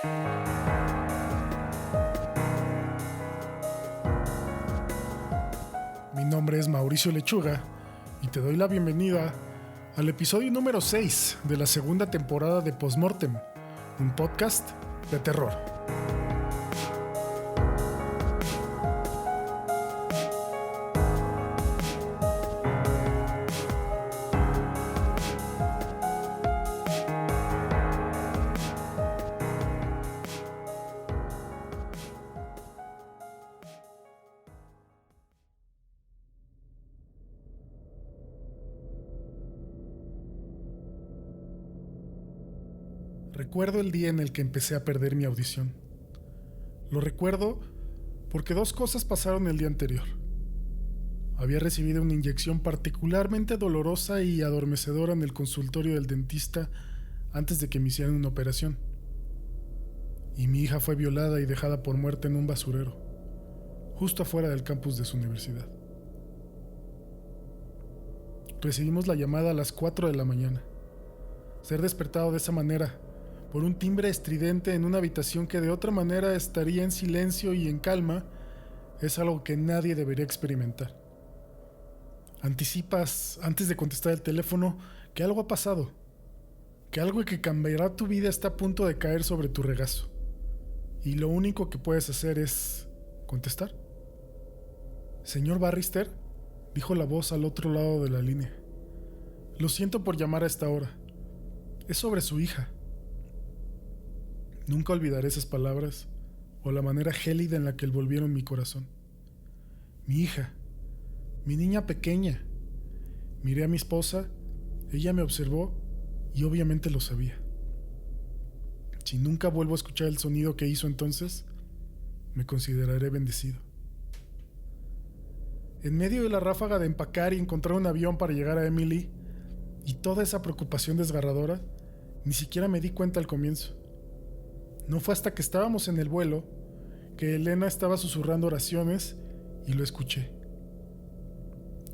Mi nombre es Mauricio Lechuga y te doy la bienvenida al episodio número 6 de la segunda temporada de Postmortem, un podcast de terror. Recuerdo el día en el que empecé a perder mi audición. Lo recuerdo porque dos cosas pasaron el día anterior. Había recibido una inyección particularmente dolorosa y adormecedora en el consultorio del dentista antes de que me hicieran una operación. Y mi hija fue violada y dejada por muerta en un basurero, justo afuera del campus de su universidad. Recibimos la llamada a las 4 de la mañana. Ser despertado de esa manera, por un timbre estridente en una habitación que de otra manera estaría en silencio y en calma, es algo que nadie debería experimentar. Anticipas, antes de contestar el teléfono, que algo ha pasado, que algo que cambiará tu vida está a punto de caer sobre tu regazo. Y lo único que puedes hacer es contestar. «Señor Barrister», dijo la voz al otro lado de la línea. «Lo siento por llamar a esta hora. Es sobre su hija». Nunca olvidaré esas palabras o la manera gélida en la que envolvieron mi corazón. Mi hija, mi niña pequeña. Miré a mi esposa, ella me observó y obviamente lo sabía. Si nunca vuelvo a escuchar el sonido que hizo entonces, me consideraré bendecido. En medio de la ráfaga de empacar y encontrar un avión para llegar a Emily, y toda esa preocupación desgarradora, ni siquiera me di cuenta al comienzo. No fue hasta que estábamos en el vuelo que Elena estaba susurrando oraciones y lo escuché.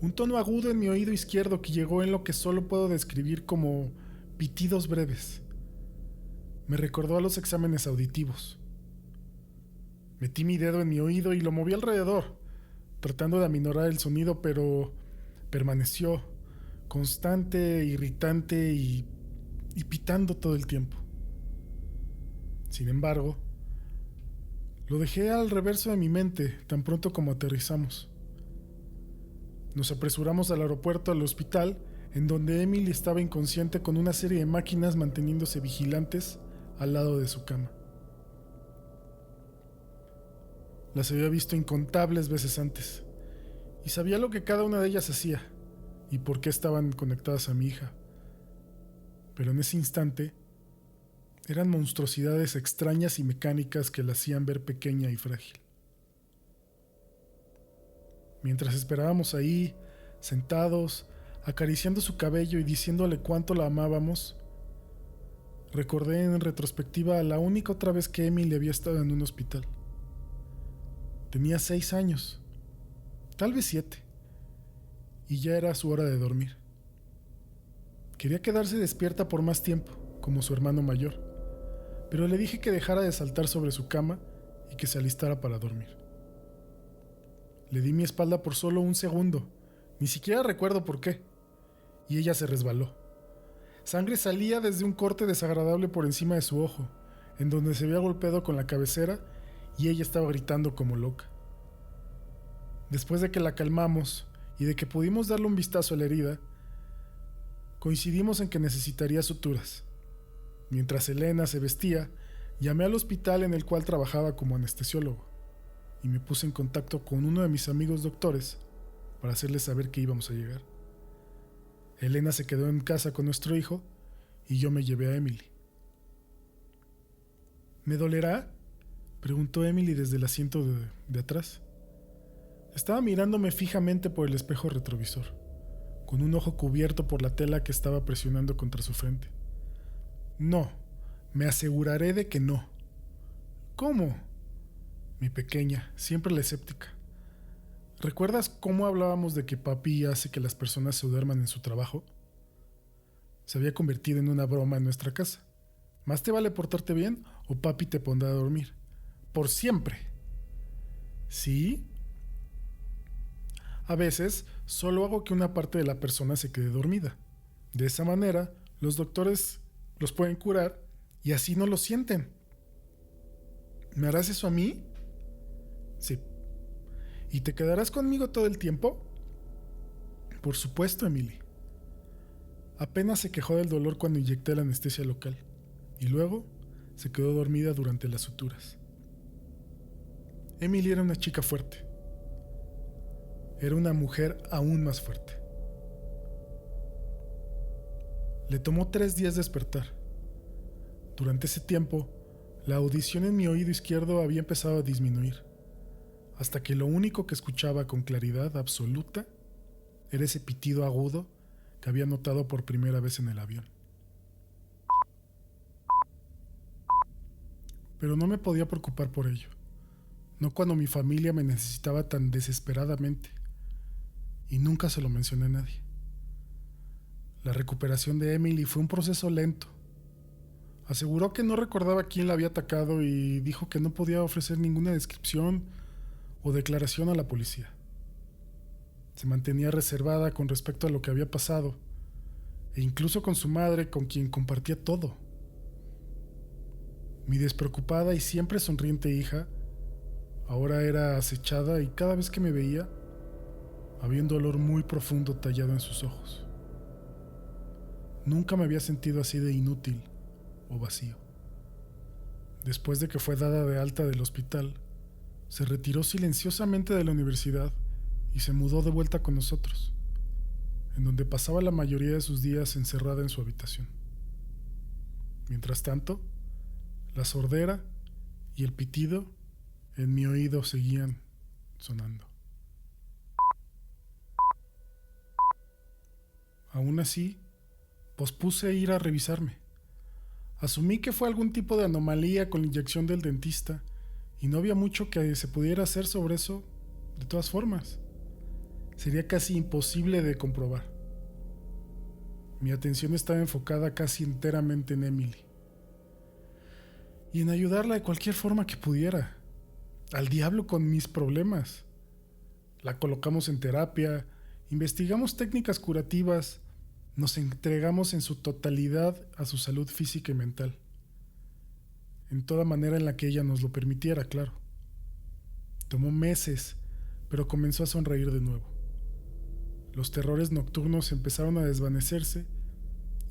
Un tono agudo en mi oído izquierdo que llegó en lo que solo puedo describir como pitidos breves. Me recordó a los exámenes auditivos. Metí mi dedo en mi oído y lo moví alrededor, tratando de aminorar el sonido, pero permaneció constante, irritante y pitando todo el tiempo. Sin embargo, lo dejé al reverso de mi mente tan pronto como aterrizamos. Nos apresuramos al aeropuerto, al hospital, en donde Emily estaba inconsciente con una serie de máquinas manteniéndose vigilantes al lado de su cama. Las había visto incontables veces antes, y sabía lo que cada una de ellas hacía y por qué estaban conectadas a mi hija. Pero en ese instante, eran monstruosidades extrañas y mecánicas que la hacían ver pequeña y frágil. Mientras esperábamos ahí, sentados, acariciando su cabello y diciéndole cuánto la amábamos, recordé en retrospectiva la única otra vez que Emily había estado en un hospital. Tenía 6 años, tal vez 7, y ya era su hora de dormir. Quería quedarse despierta por más tiempo, como su hermano mayor, pero le dije que dejara de saltar sobre su cama y que se alistara para dormir. Le di mi espalda por solo un segundo, ni siquiera recuerdo por qué, y ella se resbaló. Sangre salía desde un corte desagradable por encima de su ojo, en donde se había golpeado con la cabecera y ella estaba gritando como loca. Después de que la calmamos y de que pudimos darle un vistazo a la herida, coincidimos en que necesitaría suturas. Mientras Elena se vestía, llamé al hospital en el cual trabajaba como anestesiólogo y me puse en contacto con uno de mis amigos doctores para hacerles saber que íbamos a llegar. Elena se quedó en casa con nuestro hijo y yo me llevé a Emily. ¿Me dolerá?, preguntó Emily desde el asiento de atrás. Estaba mirándome fijamente por el espejo retrovisor, con un ojo cubierto por la tela que estaba presionando contra su frente. No, me aseguraré de que no. ¿Cómo? Mi pequeña, siempre la escéptica. ¿Recuerdas cómo hablábamos de que papi hace que las personas se duerman en su trabajo? Se había convertido en una broma en nuestra casa. Más te vale portarte bien o papi te pondrá a dormir. Por siempre. ¿Sí? A veces solo hago que una parte de la persona se quede dormida. De esa manera, los doctores los pueden curar y así no lo sienten. ¿Me harás eso a mí? Sí. ¿Y te quedarás conmigo todo el tiempo? Por supuesto, Emily. Apenas se quejó del dolor cuando inyecté la anestesia local y luego se quedó dormida durante las suturas. Emily era una chica fuerte. Era una mujer aún más fuerte. Le tomó 3 días despertar. Durante ese tiempo, la audición en mi oído izquierdo había empezado a disminuir, hasta que lo único que escuchaba con claridad absoluta era ese pitido agudo que había notado por primera vez en el avión. Pero no me podía preocupar por ello, no cuando mi familia me necesitaba tan desesperadamente, y nunca se lo mencioné a nadie. La recuperación de Emily fue un proceso lento. Aseguró que no recordaba quién la había atacado y dijo que no podía ofrecer ninguna descripción o declaración a la policía. Se mantenía reservada con respecto a lo que había pasado, e incluso con su madre, con quien compartía todo. Mi despreocupada y siempre sonriente hija ahora era acechada y cada vez que me veía había un dolor muy profundo tallado en sus ojos. Nunca me había sentido así de inútil o vacío. Después de que fue dada de alta del hospital, se retiró silenciosamente de la universidad y se mudó de vuelta con nosotros, en donde pasaba la mayoría de sus días encerrada en su habitación. Mientras tanto, la sordera y el pitido en mi oído seguían sonando. Aún así, pospuse ir a revisarme. Asumí que fue algún tipo de anomalía con la inyección del dentista y no había mucho que se pudiera hacer sobre eso de todas formas. Sería casi imposible de comprobar. Mi atención estaba enfocada casi enteramente en Emily y en ayudarla de cualquier forma que pudiera. Al diablo con mis problemas. La colocamos en terapia, investigamos técnicas curativas, nos entregamos en su totalidad a su salud física y mental, en toda manera en la que ella nos lo permitiera, claro. Tomó meses, pero comenzó a sonreír de nuevo. Los terrores nocturnos empezaron a desvanecerse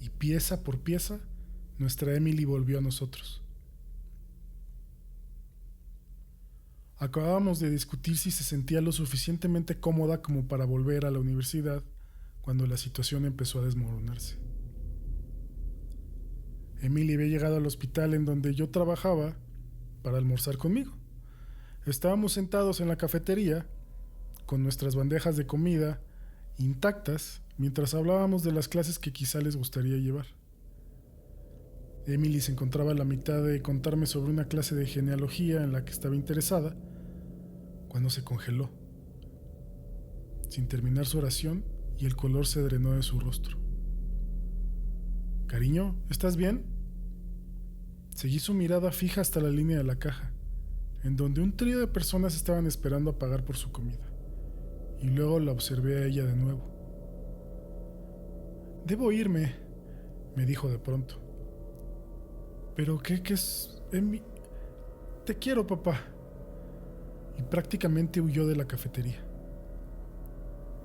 y pieza por pieza nuestra Emily volvió a nosotros. Acabábamos de discutir si se sentía lo suficientemente cómoda como para volver a la universidad cuando la situación empezó a desmoronarse. Emily había llegado al hospital en donde yo trabajaba para almorzar conmigo. Estábamos sentados en la cafetería con nuestras bandejas de comida intactas mientras hablábamos de las clases que quizá les gustaría llevar. Emily se encontraba a la mitad de contarme sobre una clase de genealogía en la que estaba interesada cuando se congeló, sin terminar su oración, y el color se drenó de su rostro. «Cariño, ¿estás bien?» Seguí su mirada fija hasta la línea de la caja, en donde un trío de personas estaban esperando a pagar por su comida, y luego la observé a ella de nuevo. «Debo irme», me dijo de pronto. «¿Pero qué es? Te quiero, papá». Y prácticamente huyó de la cafetería.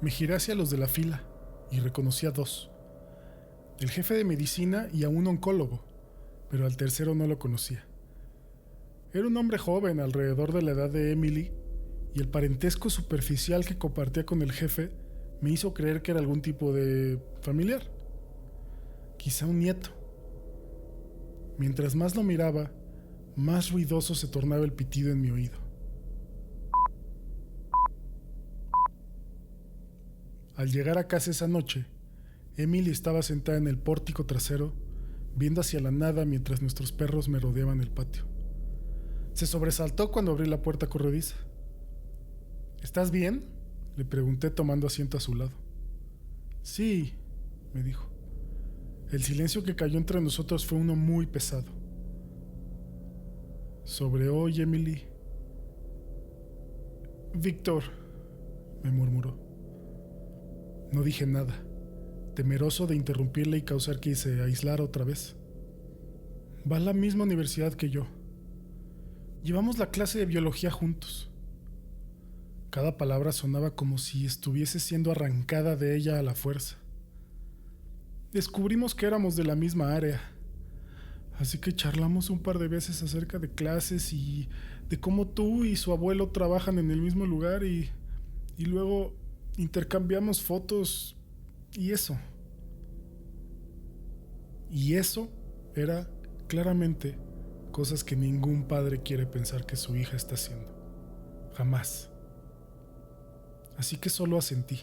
Me giré hacia los de la fila y reconocí a 2. El jefe de medicina y a un oncólogo, pero al tercero no lo conocía. Era un hombre joven, alrededor de la edad de Emily, y el parentesco superficial que compartía con el jefe me hizo creer que era algún tipo de familiar. Quizá un nieto. Mientras más lo miraba, más ruidoso se tornaba el pitido en mi oído. Al llegar a casa esa noche, Emily estaba sentada en el pórtico trasero, viendo hacia la nada mientras nuestros perros me rodeaban el patio. Se sobresaltó cuando abrí la puerta corrediza. «¿Estás bien?», le pregunté tomando asiento a su lado. «Sí», me dijo. El silencio que cayó entre nosotros fue uno muy pesado. Sobre hoy, Emily. Víctor, me murmuró. No dije nada, temeroso de interrumpirle y causar que se aislara otra vez. Va a la misma universidad que yo. Llevamos la clase de biología juntos. Cada palabra sonaba como si estuviese siendo arrancada de ella a la fuerza. Descubrimos que éramos de la misma área, así que charlamos un par de veces acerca de clases y de cómo tú y su abuelo trabajan en el mismo lugar y luego intercambiamos fotos y eso. Y eso era claramente cosas que ningún padre quiere pensar que su hija está haciendo. Jamás. Así que solo asentí.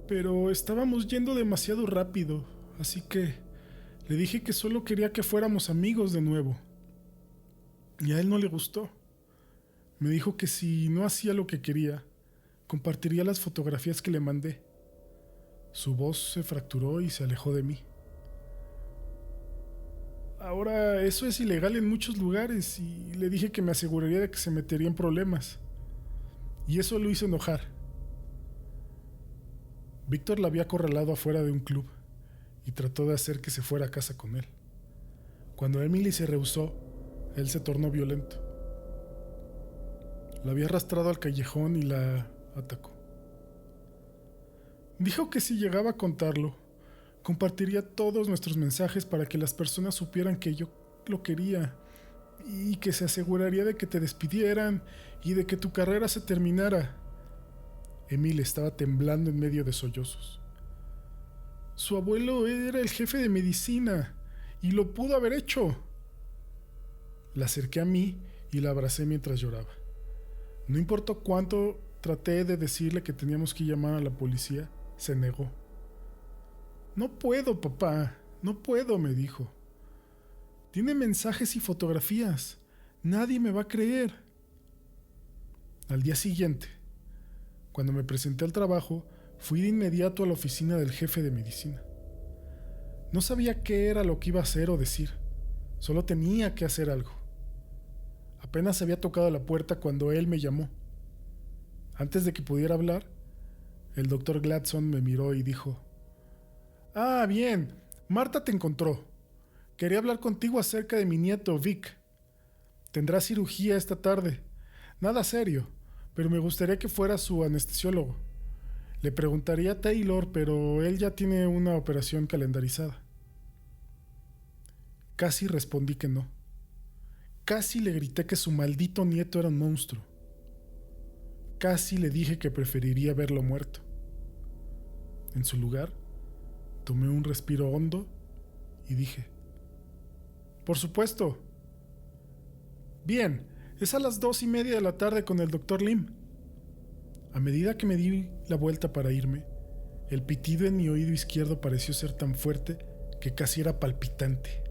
Pero estábamos yendo demasiado rápido, así que le dije que solo quería que fuéramos amigos de nuevo. Y a él no le gustó. Me dijo que si no hacía lo que quería, compartiría las fotografías que le mandé. Su voz se fracturó y se alejó de mí. Ahora, eso es ilegal en muchos lugares y le dije que me aseguraría de que se metería en problemas. Y eso lo hizo enojar. Víctor la había acorralado afuera de un club y trató de hacer que se fuera a casa con él. Cuando Emily se rehusó, él se tornó violento. La había arrastrado al callejón y la atacó. Dijo que si llegaba a contarlo, compartiría todos nuestros mensajes para que las personas supieran que yo lo quería y que se aseguraría de que te despidieran y de que tu carrera se terminara. Emily estaba temblando en medio de sollozos. Su abuelo era el jefe de medicina y lo pudo haber hecho. La acerqué a mí y la abracé mientras lloraba. No importó cuánto traté de decirle que teníamos que llamar a la policía, se negó. No puedo, papá, no puedo, me dijo. Tiene mensajes y fotografías. Nadie me va a creer. Al día siguiente, cuando me presenté al trabajo, fui de inmediato a la oficina del jefe de medicina. No sabía qué era lo que iba a hacer o decir. Solo tenía que hacer algo. Apenas había tocado la puerta cuando él me llamó. Antes de que pudiera hablar, el doctor Gladson me miró y dijo: «Ah, bien, Marta te encontró. Quería hablar contigo acerca de mi nieto, Vic. Tendrá cirugía esta tarde. Nada serio, pero me gustaría que fuera su anestesiólogo. Le preguntaría a Taylor, pero él ya tiene una operación calendarizada». Casi respondí que no. Casi le grité que su maldito nieto era un monstruo. Casi le dije que preferiría verlo muerto. En su lugar, tomé un respiro hondo y dije: «Por supuesto. Bien, es a las 2:30 de la tarde con el Dr. Lim». A medida que me di la vuelta para irme, el pitido en mi oído izquierdo pareció ser tan fuerte que casi era palpitante.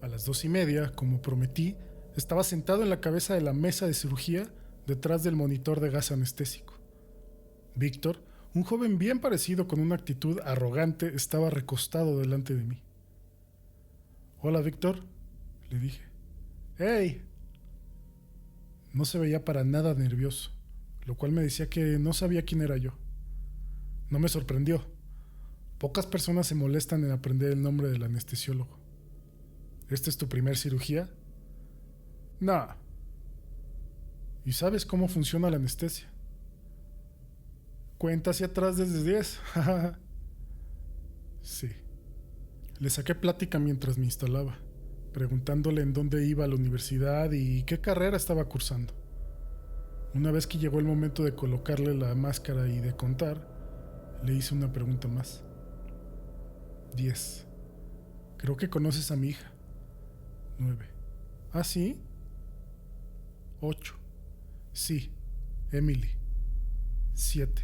A las 2:30, como prometí, estaba sentado en la cabeza de la mesa de cirugía detrás del monitor de gas anestésico. Víctor, un joven bien parecido con una actitud arrogante, estaba recostado delante de mí. «Hola, Víctor», le dije. «¡Hey!». No se veía para nada nervioso, lo cual me decía que no sabía quién era yo. No me sorprendió. Pocas personas se molestan en aprender el nombre del anestesiólogo. ¿Esta es tu primer cirugía? No. ¿Y sabes cómo funciona la anestesia? Cuenta hacia atrás desde 10. Sí. Le saqué plática mientras me instalaba, preguntándole en dónde iba a la universidad y qué carrera estaba cursando. Una vez que llegó el momento de colocarle la máscara y de contar, le hice una pregunta más. 10. Creo que conoces a mi hija. 9. ¿Ah, sí? 8. Sí, Emily. 7.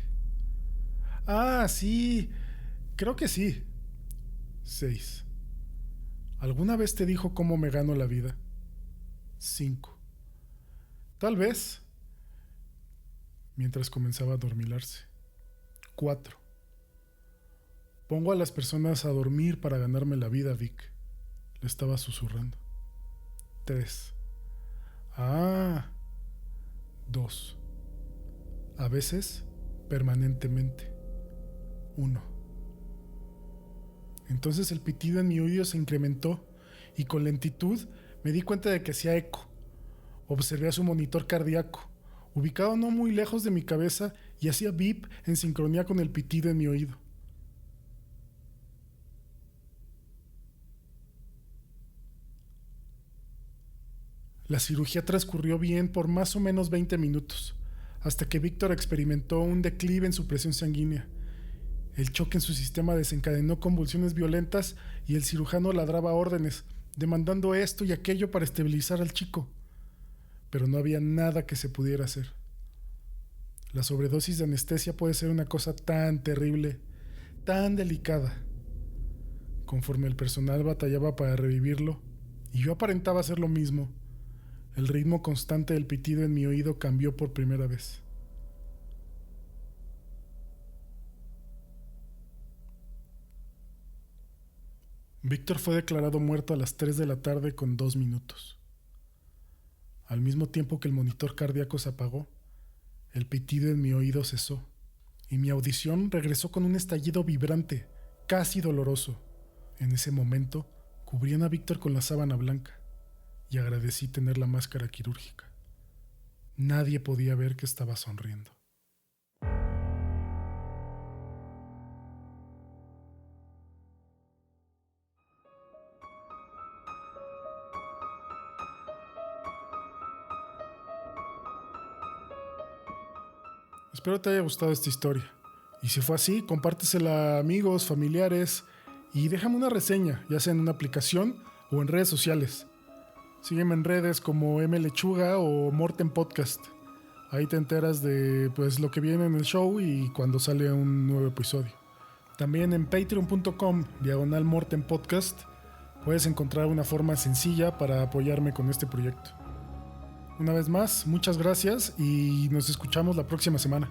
Ah, sí, creo que sí. 6. ¿Alguna vez te dijo cómo me gano la vida? 5. Tal vez. Mientras comenzaba a adormilarse. 4. Pongo a las personas a dormir para ganarme la vida, Vic. Le estaba susurrando. 3. 2. A veces, permanentemente. 1. Entonces el pitido en mi oído se incrementó y con lentitud me di cuenta de que hacía eco. Observé a su monitor cardíaco, ubicado no muy lejos de mi cabeza, y hacía bip en sincronía con el pitido en mi oído. La cirugía transcurrió bien por más o menos 20 minutos, hasta que Víctor experimentó un declive en su presión sanguínea. El choque en su sistema desencadenó convulsiones violentas y el cirujano ladraba órdenes, demandando esto y aquello para estabilizar al chico. Pero no había nada que se pudiera hacer. La sobredosis de anestesia puede ser una cosa tan terrible, tan delicada. Conforme el personal batallaba para revivirlo, y yo aparentaba hacer lo mismo, el ritmo constante del pitido en mi oído cambió por primera vez. Víctor fue declarado muerto a las 3 de la tarde con 2 minutos. Al mismo tiempo que el monitor cardíaco se apagó, el pitido en mi oído cesó y mi audición regresó con un estallido vibrante, casi doloroso. En ese momento, cubrían a Víctor con la sábana blanca y agradecí tener la máscara quirúrgica. Nadie podía ver que estaba sonriendo. Espero te haya gustado esta historia. Y si fue así, compártesela a amigos, familiares y déjame una reseña, ya sea en una aplicación o en redes sociales. Sígueme en redes como mlechuga o Morten Podcast. Ahí te enteras de lo que viene en el show y cuando sale un nuevo episodio. También en patreon.com/Morten Podcast puedes encontrar una forma sencilla para apoyarme con este proyecto. Una vez más, muchas gracias y nos escuchamos la próxima semana.